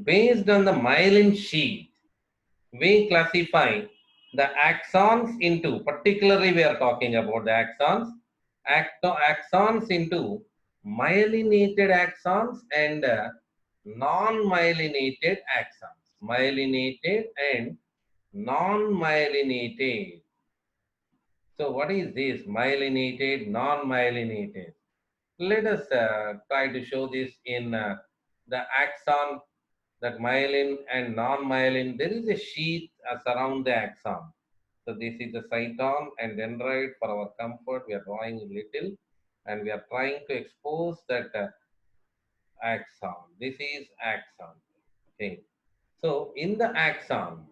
based on the myelin sheath, we classify the axons into, particularly we are talking about the axons, axons into myelinated axons and non-myelinated axons. Myelinated and non-myelinated. So what is this myelinated, non-myelinated? Let us try to show this in the axon, that myelin and non-myelin. There is a sheath surround the axon. So this is the cyton and dendrite. For our comfort, we are drawing a little and we are trying to expose that axon. This is axon. Okay. So in the axon,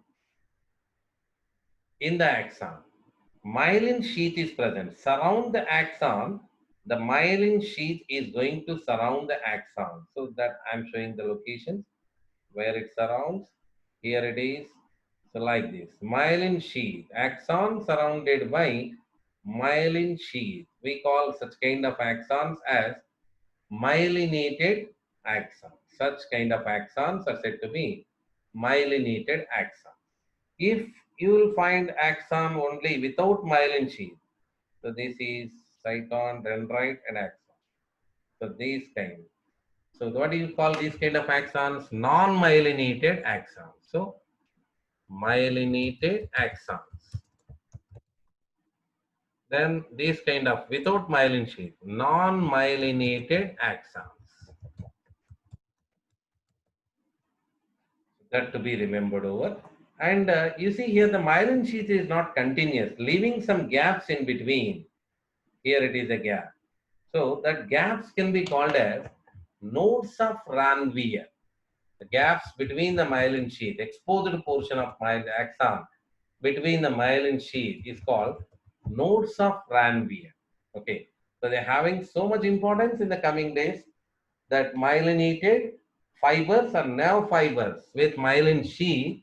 myelin sheath is present. Surround the axon, the myelin sheath is going to surround the axon. So that I'm showing the locations where it surrounds. Here it is. So like this, myelin sheath, axon surrounded by myelin sheath. We call such kind of axons as myelinated axons. Such kind of axons are said to be myelinated axons. If you will find axon only without myelin sheath, so this is cyton, dendrite, and axon. So these kind. So what do you call these kind of axons? Non-myelinated axons. So myelinated axons. Then these kind of without myelin sheath, non-myelinated axons. That to be remembered over. And you see here the myelin sheath is not continuous, leaving some gaps in between. Here it is a gap. So that gaps can be called as nodes of Ranvier. The gaps between the myelin sheath, exposed portion of myelin axon between the myelin sheath is called nodes of Ranvier. Okay, so they're having so much importance in the coming days that myelinated fibers or nerve fibers with myelin sheath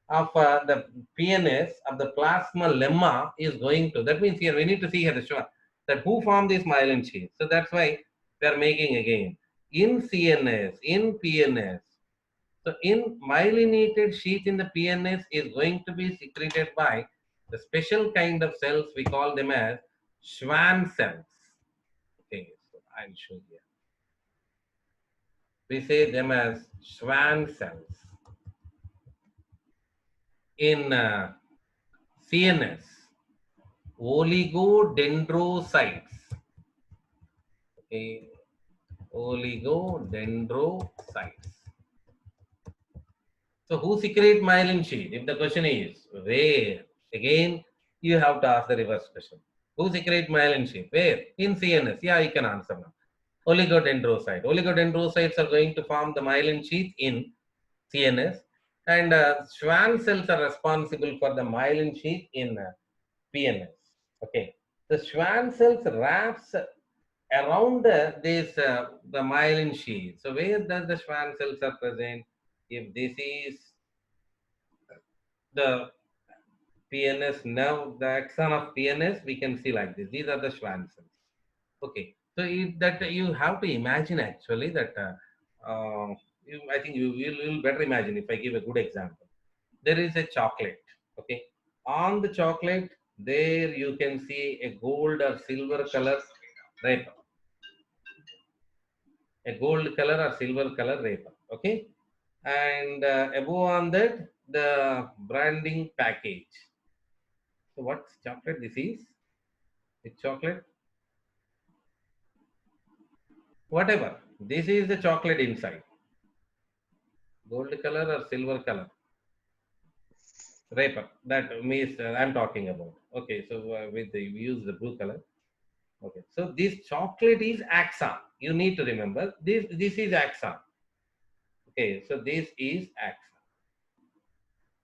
of the PNS of the plasma lemma is going to. That means here we need to see here the show that who formed this myelin sheath. So that's why we are making again in CNS, in PNS. So in myelinated sheath in the PNS is going to be secreted by the special kind of cells, we call them as Schwann cells. Okay, so I'll show here. We say them as Schwann cells. In CNS, oligodendrocytes. Okay, oligodendrocytes. So who secrete myelin sheath? If the question is where, again you have to ask the reverse question. Who secrete myelin sheath? Where? In CNS. Yeah, you can answer now. Oligodendrocyte. Oligodendrocytes are going to form the myelin sheath in CNS, and Schwann cells are responsible for the myelin sheath in PNS. Okay, the Schwann cells wraps around the myelin sheath. So where does the Schwann cells are present? If this is the PNS nerve, the axon of PNS, we can see like this. These are the Schwann cells. Okay, so that you have to imagine actually that I think you will better imagine if I give a good example. There is a chocolate. Okay, on the chocolate there you can see a gold or silver color wrapper, a gold color or silver color wrapper. Okay, and above on that the branding package. So what's chocolate? This is it's chocolate. Whatever. This is the chocolate inside. Gold color or silver color wrapper. That means I'm talking about. Okay, so with the we use the blue color. Okay, so this chocolate is axon. You need to remember this is axon. Okay, so this is axon.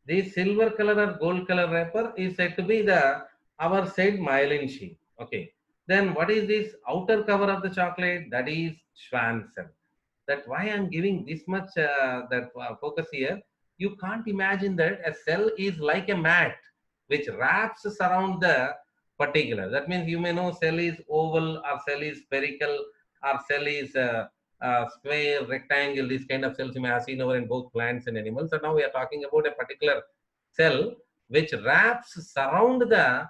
This silver color or gold color wrapper is said to be the our said myelin sheath. Okay, then what is this outer cover of the chocolate? That is Schwann cell. That why I'm giving this much focus here. You can't imagine that a cell is like a mat which wraps around the particular. That means you may know cell is oval or cell is spherical or cell is square, rectangle, these kind of cells you may have seen over in both plants and animals. So now we are talking about a particular cell which wraps around the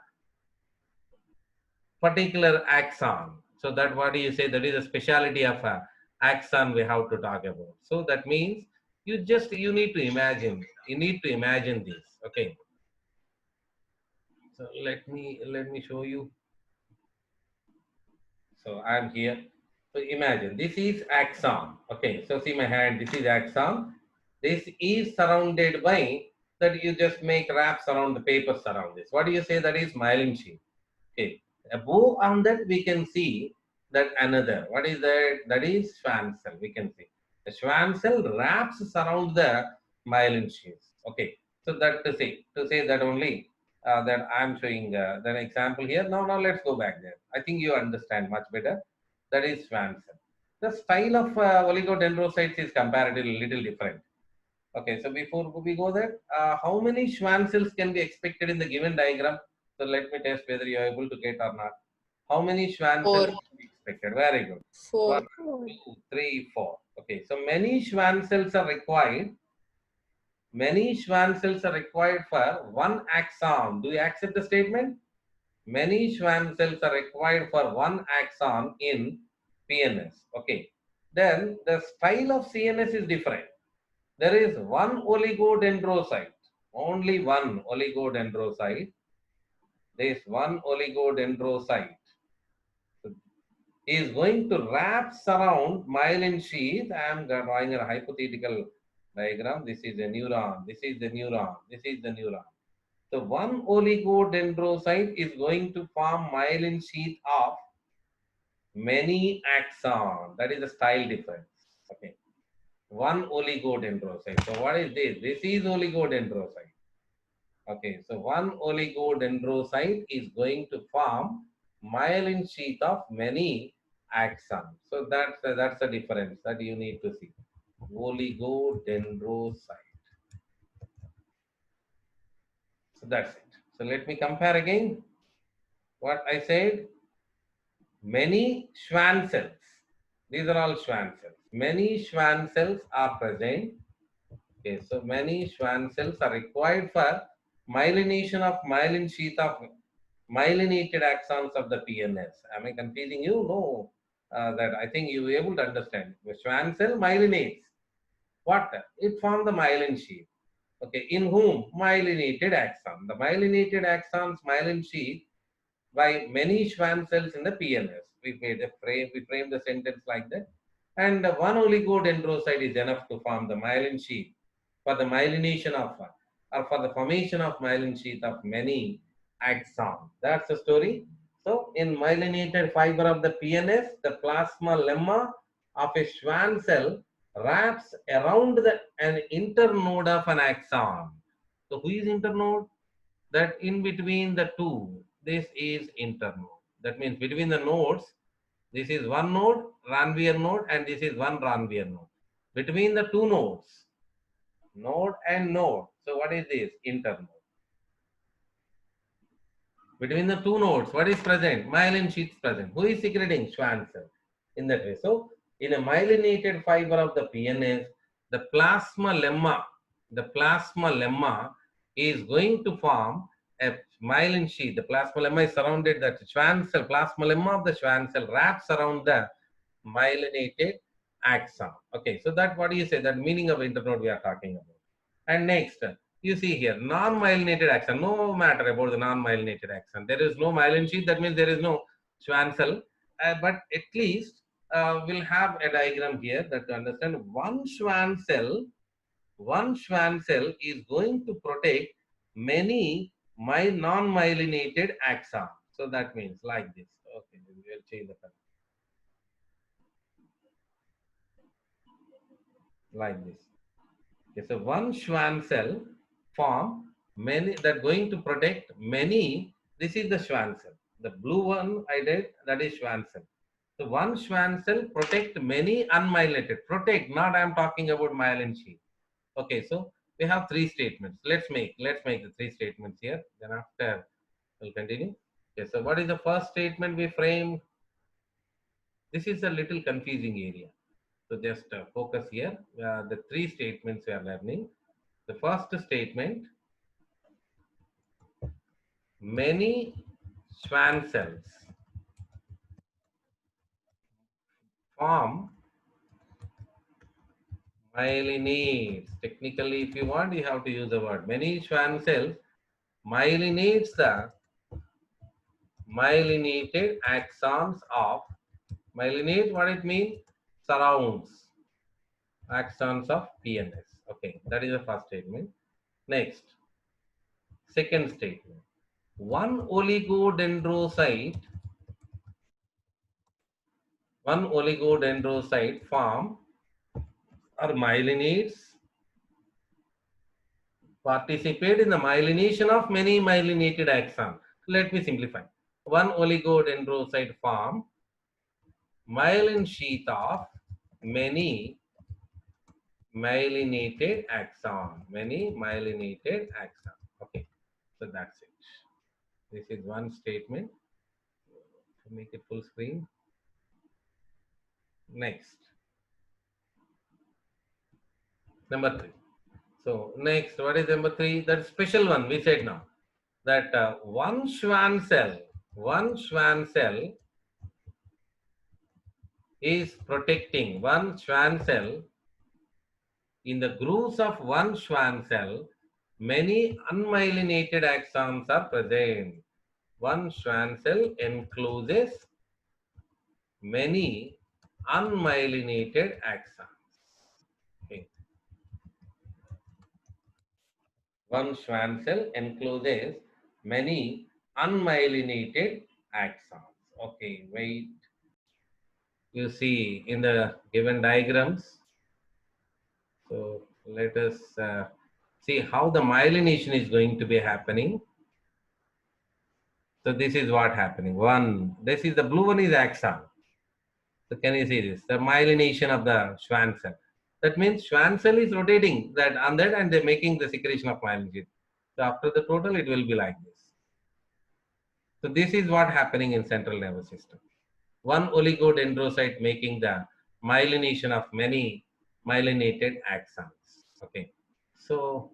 particular axon. So that what do you say? That is a speciality of a axon we have to talk about. So that means you need to imagine. You need to imagine this. Okay. So let me show you. So I'm here. So imagine this is axon. Okay. So see my hand. This is axon. This is surrounded by that you just make wraps around the papers around this. What do you say? That is myelin sheath. Okay. Above on that we can see that another. What is that? That is Schwann cell. We can see the Schwann cell wraps around the myelin sheath. Okay. So that to say that only that I'm showing the example here. Now let's go back there. I think you understand much better. That is Schwann cell. The style of oligodendrocytes is comparatively little different. Okay, so before we go there, how many Schwann cells can be expected in the given diagram? So let me test whether you are able to get or not. How many Schwann cells Four. can be expected? Very good. Four. One, two, three, four. Okay, so many Schwann cells are required. Many Schwann cells are required for one axon. Do you accept the statement? Many Schwann cells are required for one axon in PNS. Okay. Then the style of CNS is different. There is one oligodendrocyte, only one oligodendrocyte. There is one oligodendrocyte is going to wrap around myelin sheath. I am drawing a hypothetical diagram. This is a neuron. This is the neuron. This is the neuron. So one oligodendrocyte is going to form myelin sheath of many axons. That is the style difference. Okay. One oligodendrocyte. So what is this? This is oligodendrocyte. Okay, so one oligodendrocyte is going to form myelin sheath of many axons. So that's the difference that you need to see. Oligodendrocyte. So that's it. So let me compare again what I said. Many Schwann cells. These are all Schwann cells. Many Schwann cells are present. Okay, so many Schwann cells are required for myelination of myelin sheath of myelinated axons of the PNS. Am I confusing you? No. That I think you were able to understand. The Schwann cell myelinates. What? It forms the myelin sheath. Okay, in whom? Myelinated axon. The myelinated axons myelin sheath by many Schwann cells in the PNS. We made a frame. We framed the sentence like that. And one oligodendrocyte is enough to form the myelin sheath for the myelination of or for the formation of myelin sheath of many axons. That's the story. So, in myelinated fiber of the PNS, the plasma lemma of a Schwann cell wraps around an internode of an axon. So, who is internode? That in between the two, this is internode. That means between the nodes, this is one node, Ranvier node, and this is one Ranvier node. Between the two nodes, node and node. So what is this? Internode. Between the two nodes, what is present? Myelin sheath is present. Who is secreting? Schwann cell. In that way. So in a myelinated fiber of the PNS, the plasma lemma is going to form a myelin sheath. The plasma lemma is surrounded, that Schwann cell, plasma lemma of the Schwann cell wraps around the myelinated axon. Okay, so that what do you say? That meaning of internode we are talking about. And next, you see here, non-myelinated axon. No matter about the non-myelinated axon. There is no myelin sheath. That means there is no Schwann cell. But at least we'll have a diagram here that to understand one Schwann cell is going to protect many non-myelinated axons. So that means like this. Okay, we'll change the color. Like this. Okay, so one Schwann cell form many that going to protect many. This is the Schwann cell. The blue one I did, that is Schwann cell. So one Schwann cell protect many unmyelinated. Protect, not I am talking about myelin sheath. Okay, so we have three statements. Let's make the three statements here. Then after we'll continue. Okay, so what is the first statement we frame? This is a little confusing area. So just focus here. The three statements we are learning. The first statement, many Schwann cells form myelinates. Technically, if you want, you have to use the word. Many Schwann cells myelinates the myelinated axons of myelinate. What it means? Surrounds axons of PNS. Okay, that is the first statement. Next, second statement. One oligodendrocyte form or myelinates participate in the myelination of many myelinated axons. Let me simplify. One oligodendrocyte form myelin sheath of many myelinated axon. Many myelinated axon. Okay, so that's it. This is one statement. Make it full screen. Next, number 3. So next, what is number 3? That special one we said now. That one Schwann cell is protecting one Schwann cell. In the grooves of one Schwann cell, many unmyelinated axons are present. One Schwann cell encloses many unmyelinated axons. Okay. One Schwann cell encloses many unmyelinated axons. Okay, wait. You see in the given diagrams. So let us see how the myelination is going to be happening. So this is what happening. This is the blue one is axon. So can you see this? The myelination of the Schwann cell. That means Schwann cell is rotating that on that and they're making the secretion of myelin. So after the total, it will be like this. So this is what happening in central nervous system. One oligodendrocyte making the myelination of many myelinated axons. Okay. So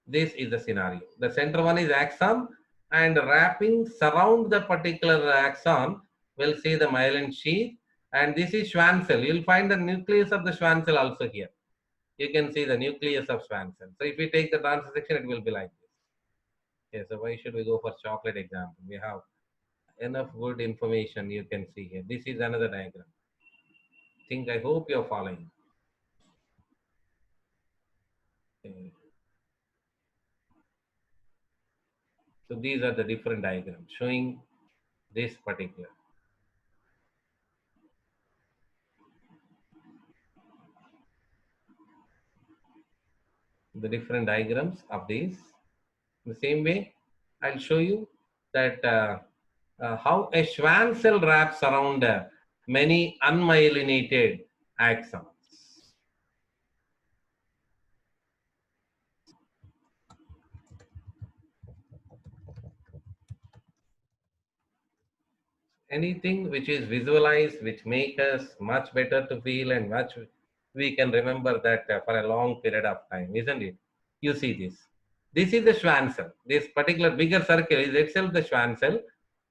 this is the scenario. The center one is axon and wrapping surround the particular axon will see the myelin sheath, and this is Schwann cell. You'll find the nucleus of the Schwann cell also here. You can see the nucleus of Schwann cell. So if we take the transfer section, it will be like this. Okay, so why should we go for chocolate example? We have enough good information you can see here. This is another diagram. I hope you're following. Okay. So these are the different diagrams showing this particular. The different diagrams of these. In the same way, I'll show you that how a Schwann cell wraps around many unmyelinated axons. Anything which is visualized, which make us much better to feel and much we can remember that for a long period of time, isn't it? You see this. This is the Schwann cell. This particular bigger circle is itself the Schwann cell,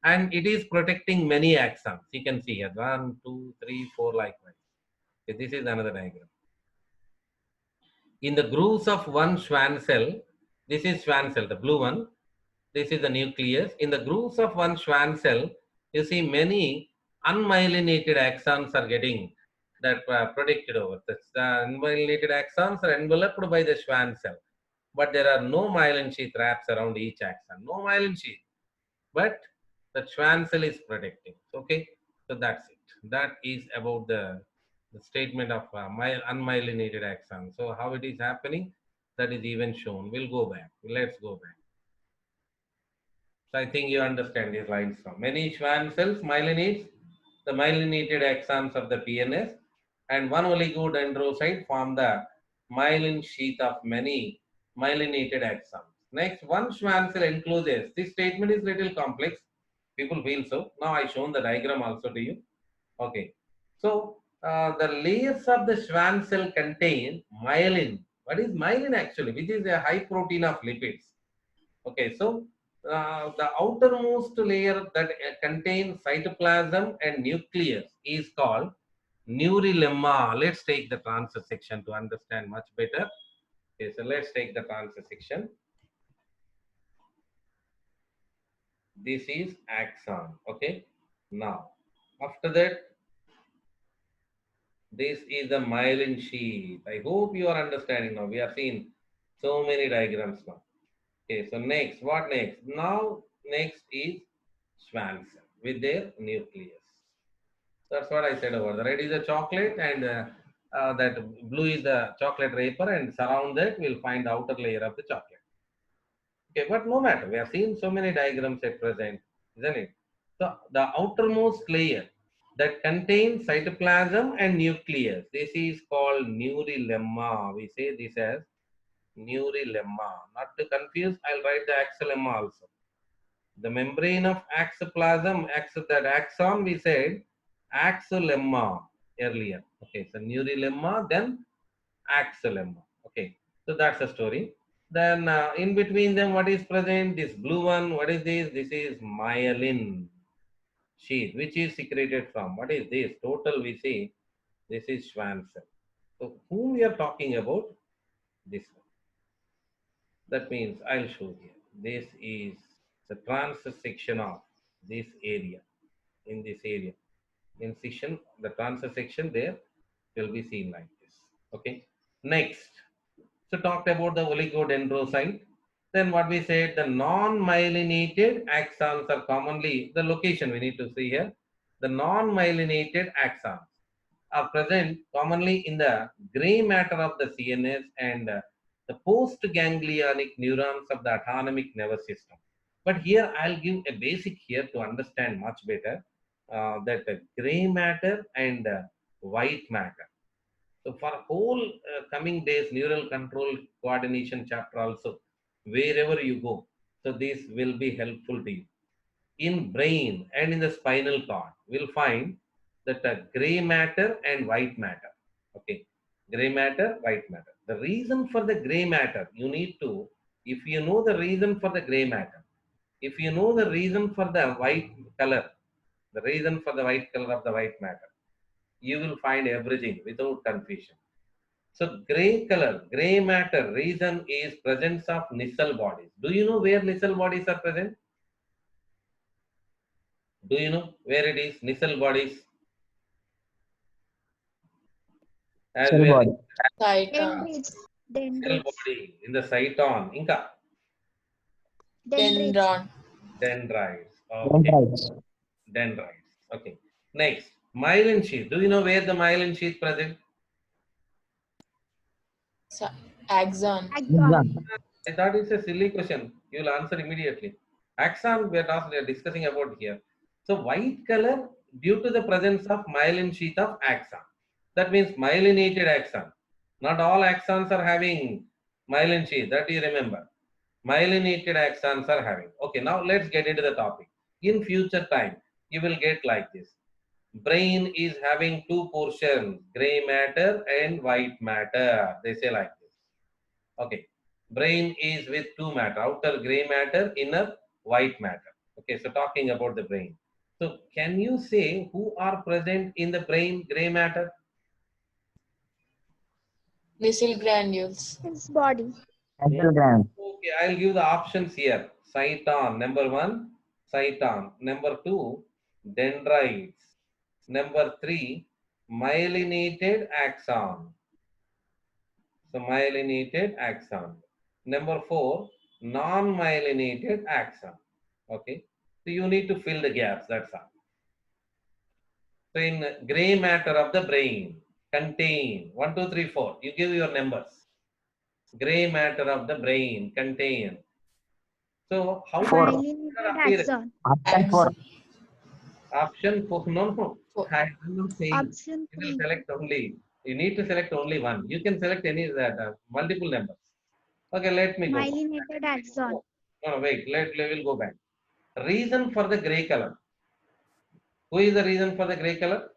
and it is protecting many axons. You can see here 1, 2, 3, 4 likewise. Okay, this is another diagram. In the grooves of one Schwann cell, this is Schwann cell, the blue one. This is the nucleus. In the grooves of one Schwann cell, you see many unmyelinated axons are getting that protected over. The unmyelinated axons are enveloped by the Schwann cell, but there are no myelin sheath wraps around each axon. No myelin sheath, but the Schwann cell is protecting. Okay, so that's it. That is about the statement of unmyelinated axon. So how it is happening, that is even shown. We'll go back. Let's go back. So I think you understand these lines now. Many Schwann cells myelinates the myelinated axons of the PNS, and one oligodendrocyte form the myelin sheath of many myelinated axons. Next, one Schwann cell encloses. This statement is little complex. People feel so. Now I shown the diagram also to you. Okay. So the layers of the Schwann cell contain myelin. What is myelin actually? Which is a high protein of lipids. Okay, so the outermost layer that contains cytoplasm and nucleus is called neurilemma. Let's take the transfer section to understand much better. Okay, so let's take the transfer section. This is axon. Okay, now after that, this is the myelin sheath. I hope you are understanding now. We are seeing so many diagrams now. Okay, so next, what next? Now, next is Schwann cell with their nucleus. That's what I said over. The red is the chocolate, and that blue is the chocolate wrapper, and surround that we'll find the outer layer of the chocolate. Okay, but no matter, we have seen so many diagrams at present, isn't it? So the outermost layer that contains cytoplasm and nucleus, this is called neurilemma. We say this as neurilemma. Not to confuse, I'll write the axolemma also. The membrane of axoplasm, that axon, we said axolemma earlier. Okay, so neurilemma, then axolemma. Okay, so that's the story. Then in between them, what is present? This blue one, what is this? This is myelin sheath, which is secreted from. What is this? Total, we see, this is Schwann cell. So whom we are talking about? This one. That means I'll show here. This is the transverse section of this area. In this area, incision, the transverse section there will be seen like this. Okay. Next, so talked about the oligodendrocyte. Then what we said, the non-myelinated axons are commonly, the location we need to see here. The non-myelinated axons are present commonly in the gray matter of the CNS and the post-ganglionic neurons of the autonomic nervous system. But here I'll give a basic here to understand much better that gray matter and white matter. So for whole coming days, neural control coordination chapter also, wherever you go, so this will be helpful to you. In brain and in the spinal cord, we'll find that gray matter and white matter. Okay, gray matter, white matter. The reason for the gray matter, you need to, if you know the reason for the gray matter, if you know the reason for the white color, the reason for the white color of the white matter, you will find everything without confusion. So gray color, gray matter, reason is presence of Nissl bodies. Do you know where Nissl bodies are present? Do you know where it is? Nissl bodies. As Cell we are body. Cyton. cell body in the cyton, Inca, Dendron. dendrites. Okay, Dendrites. dendrites. Okay. Next, myelin sheath. Do you know where the myelin sheath present? Axon. Axon. I thought it's a silly question. You will answer immediately. Axon, we are discussing about here. So white color due to the presence of myelin sheath of axon. That means myelinated axon. Not all axons are having myelin sheath. That you remember. Myelinated axons are having. Okay, now let's get into the topic. In future time, you will get like this. Brain is having two portions, gray matter and white matter. They say like this. Okay, brain is with two matter, outer gray matter, inner white matter. Okay, so talking about the brain. So can you say who are present in the brain gray matter? Nissl granules. His body. Central gland. Okay, I'll give the options here. Cyton, number one, cyton. Number two, dendrites. Number three, myelinated axon. So myelinated axon. Number four, non-myelinated axon. Okay. So you need to fill the gaps. That's all. So in gray matter of the brain contain 1, 2, 3, 4. You give your numbers. Gray matter of the brain contain. So how Four. Myelinated axon. Option 4. Option 4. No. Four. I am not saying. Option You will 3. select only. You need to select only one. You can select any that multiple numbers. Okay, let me go. Myelinated axon. No, wait. We will go back. Reason for the gray color. Who is the reason for the gray color?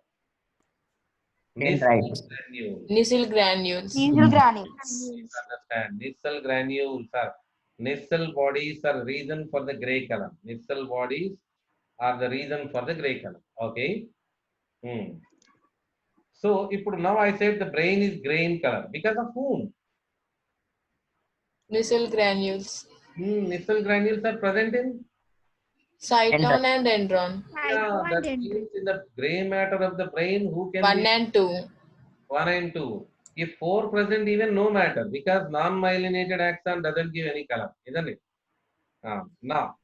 Dendrite. granules. Nissel granules. Nasal granules. Please understand, nissel granules are nissel bodies are reason for the gray color. Nissel bodies are the reason for the gray color. Okay. Hmm. So, now I said the brain is gray in color because of whom? Nissel granules. Nissel granules are present in. Cyton and dendron. Yeah, Cyto that and means dendrite. in the gray matter of the brain, who can 1 be and 2. 1 and 2. If 4 present, even no matter because non-myelinated axon doesn't give any color, isn't it? Now,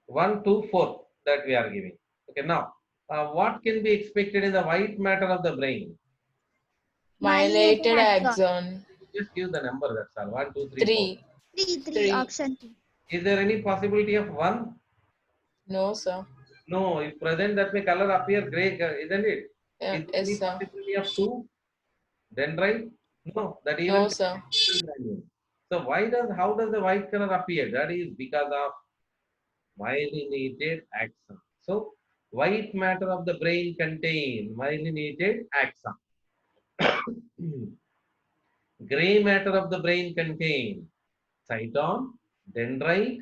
1, 2, 4 that we are giving. Okay, now, what can be expected in the white matter of the brain? Myelated Myelated axon. Just give the number, that's all. 1, 2, 3, 4. 3. Three, Three. option 3. Is there any possibility of 1? No, sir. No, if present, that may color appear gray, isn't it? Yeah, Is there yes, any sir. possibility of 2? Dendrite? No, that even No, sir. so how does the white color appear? That is because of myelinated axon. So white matter of the brain contain myelinated axon. Gray matter of the brain contain cyton, dendrite.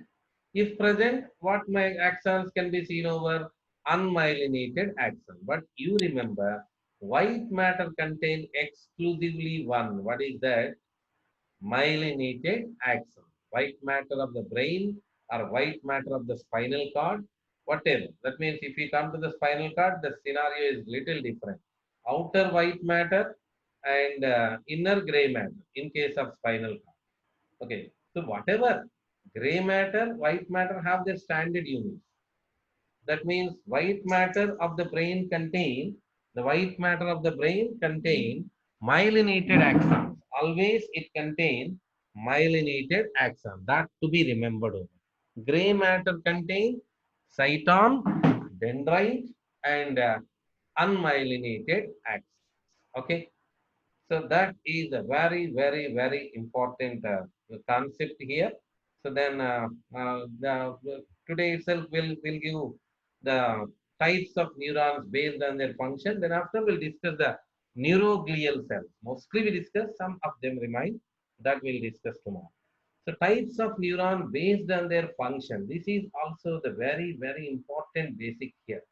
If present, what my axons can be seen over unmyelinated axon. But you remember, white matter contain exclusively one. What is that? Myelinated axon. White matter of the brain or white matter of the spinal cord, whatever. That means if we come to the spinal cord, the scenario is little different. Outer white matter and inner gray matter in case of spinal cord. Okay, so whatever gray matter, white matter have their standard units. That means white matter of the brain contain myelinated axons. Always it contain myelinated axon. That to be remembered over. Gray matter contain cyton, dendrite, and unmyelinated axons. Okay. So that is a very, very, very important concept here. So then today itself will give the types of neurons based on their function. Then after we'll discuss the neuroglial cells. Mostly we discuss, some of them remain. That we'll discuss tomorrow. So types of neuron based on their function. This is also the very, very important basic here.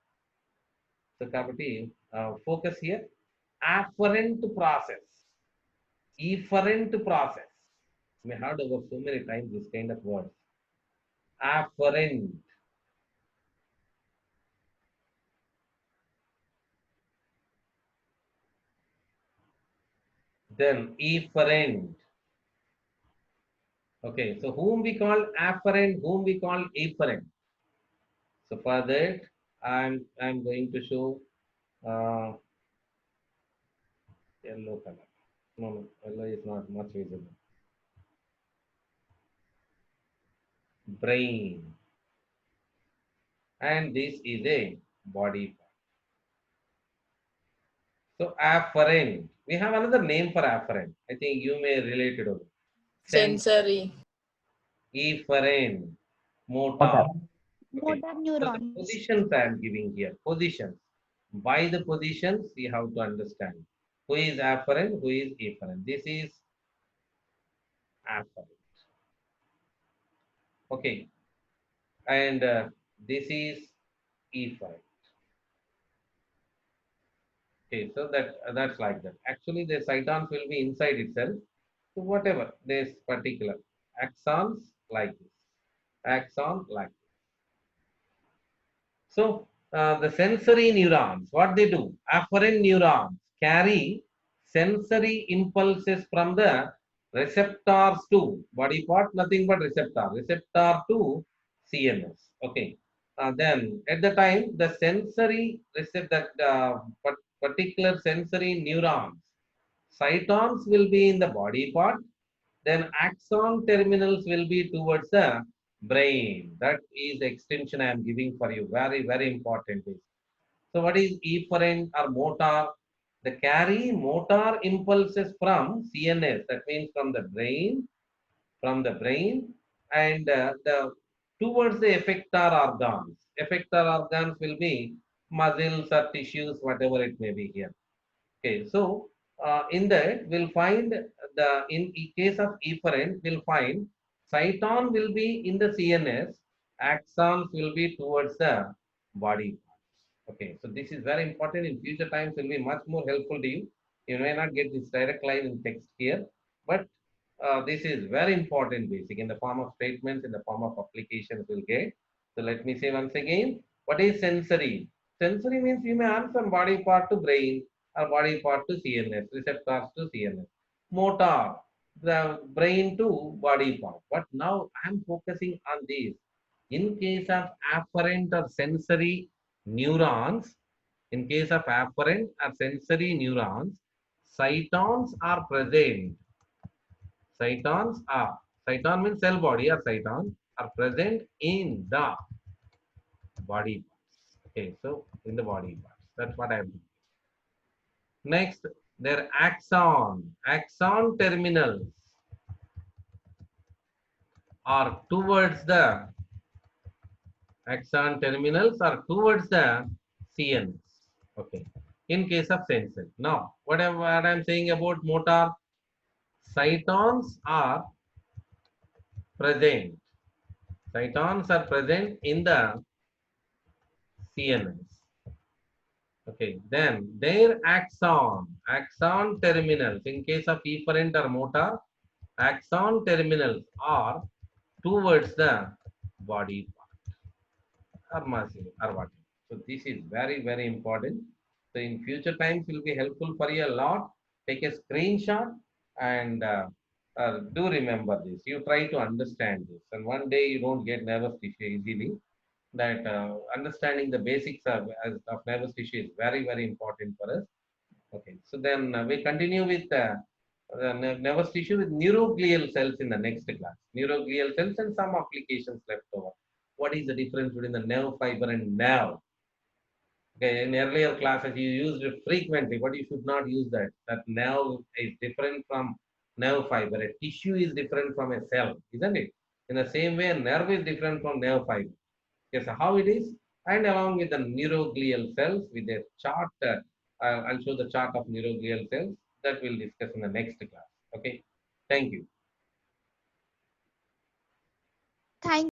So Kapati, focus here. Afferent process. Efferent process. We heard over so many times this kind of words. Afferent. Then efferent. Okay, so whom we call afferent, whom we call efferent. So for that, I'm going to show yellow color. No, yellow is not much visible. Brain. And this is a body part. So afferent. We have another name for afferent. I think you may relate it over. Sensory. Efferent. Motor. Okay. Motor So the neurons. positions I am giving here. Positions. By the positions, you have to understand who is afferent, who is efferent. This is afferent. Okay. And this is efferent. Okay, so that's like that. Actually, the cytons will be inside itself. So whatever this particular axons like this, axon like this. So the sensory neurons, what they do? Afferent neurons carry sensory impulses from the receptors to body part, nothing but receptor to CNS. Okay. Then at the time, the sensory particular sensory neurons, cytons will be in the body part, then axon terminals will be towards the brain. That is the extension I am giving for you. Very, very important. So what is efferent or motor? They carry motor impulses from CNS. That means from the brain, and the towards the effector organs. Effector organs will be muscles or tissues, whatever it may be here. Okay, so in that we'll find in case of efferent, we'll find cyton will be in the CNS, axons will be towards the body. Okay, so this is very important. In future times will be much more helpful to you. You may not get this direct line in text here, but this is very important basic in the form of statements, in the form of applications we'll get. So let me say once again, what is sensory? Sensory means you may answer body part to brain or body part to CNS, receptors to CNS. Motor, the brain to body part. But now I'm focusing on this. In case of afferent or sensory neurons, in case of afferent or sensory neurons, cytons are present. Cytons are, cyton means cell body or cytons are present in the body parts. Okay, so in the body parts. That's what I'm doing. Next, their axon terminals are towards the axon terminals are towards the CNS. Okay. In case of sensory. Now, what I'm saying about motor, cytons are present. Cytons are present in the CNS. Okay. Then their axon terminals. In case of efferent or motor, axon terminals are towards the body part or muscle or what. So this is very, very important. So in future times will be helpful for you a lot. Take a screenshot and do remember this. You try to understand this, and one day you don't get nervous tissue easily. That understanding the basics of nervous tissue is very, very important for us. Okay, so then we continue with nervous tissue with neuroglial cells in the next class. Neuroglial cells and some applications left over. What is the difference between the nerve fiber and nerve? Okay, in earlier classes you used it frequently, but you should not use that. That nerve is different from nerve fiber. A tissue is different from a cell, isn't it? In the same way, a nerve is different from nerve fiber. Yes, how it is, and along with the neuroglial cells with a chart, I'll show the chart of neuroglial cells that we'll discuss in the next class. Okay, thank you. Thank